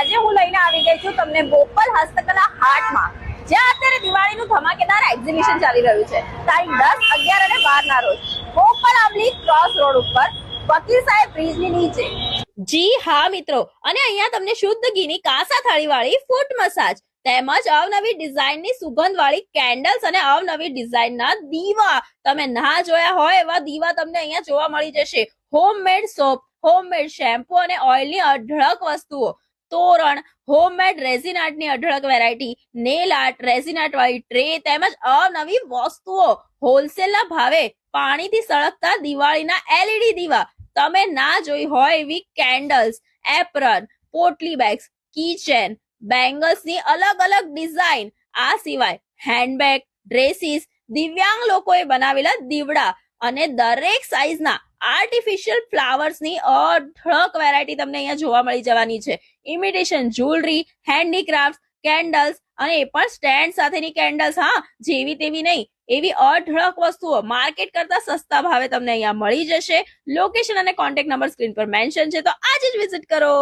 આજે હું લઈને આવી ગઈ છું તમને બોપલ હસ્તકલા હાટમાં, જ્યાં અત્યારે દિવાળીનું ધમાકેદાર એક્ઝિબિશન ચાલી રહ્યું છે. તારીખ 10, 11 અને 12 ના રોજ બોપલ આંબલી ક્રોસ રોડ ઉપર વકીલ સાહેબ બ્રિજની નીચે. જી હા મિત્રો, અને અહીંયા તમને શુદ્ધ ઘીની કાંસા થાળી વાળી ફૂટ મસાજ તેમજ અવનવી ડિઝાઇનની સુગંધ વાળી કેન્ડલ્સ અને અવનવી ડિઝાઇનના દીવા, તમે ના જોયા હોય એવા દીવા તમને અહીંયા જોવા મળી જશે. હોમમેડ સોપ, હોમમેડ શેમ્પુ અને ઓઇલની અઢળક વસ્તુઓ, તોરણ, હોમમેડ રેઝિન આર્ટની અઢળક variety, nail art, resin art વાળી ટ્રે તેમજ અવનવી વસ્તુઓ હોલસેલના ભાવે પાણીથી સળગતા દિવાળીના LED દીવા, તમે ના જોઈ હોય એવી કેન્ડલ્સ, એપ્રન, પોટલી બેગ્સ, કીચેન, બેંગલ્સની અલગ અલગ ડિઝાઇન, આ સિવાય હેન્ડબેગ, ડ્રેસીસ, દિવ્યાંગ લોકોએ બનાવેલા દીવડા અને દરેક સાઈઝના આર્ટિફિશિયલ ફ્લાવર્સની અઢળક વેરાયટી તમને અહીંયા જોવા મળી જવાની છે. ઇમિટેશન જ્વેલરી, હેન્ડીક્રાફ્ટ, કેન્ડલ્સ અને એ પણ સ્ટેન્ડ સાથેની કેન્ડલ્સ, હા, જેવી તેવી નહીં, એવી અઢળક વસ્તુઓ માર્કેટ કરતા સસ્તા ભાવે તમને અહીંયા મળી જશે. લોકેશન અને કોન્ટેક્ટ નંબર સ્ક્રીન પર મેન્શન છે, તો આજે જ વિઝિટ કરો.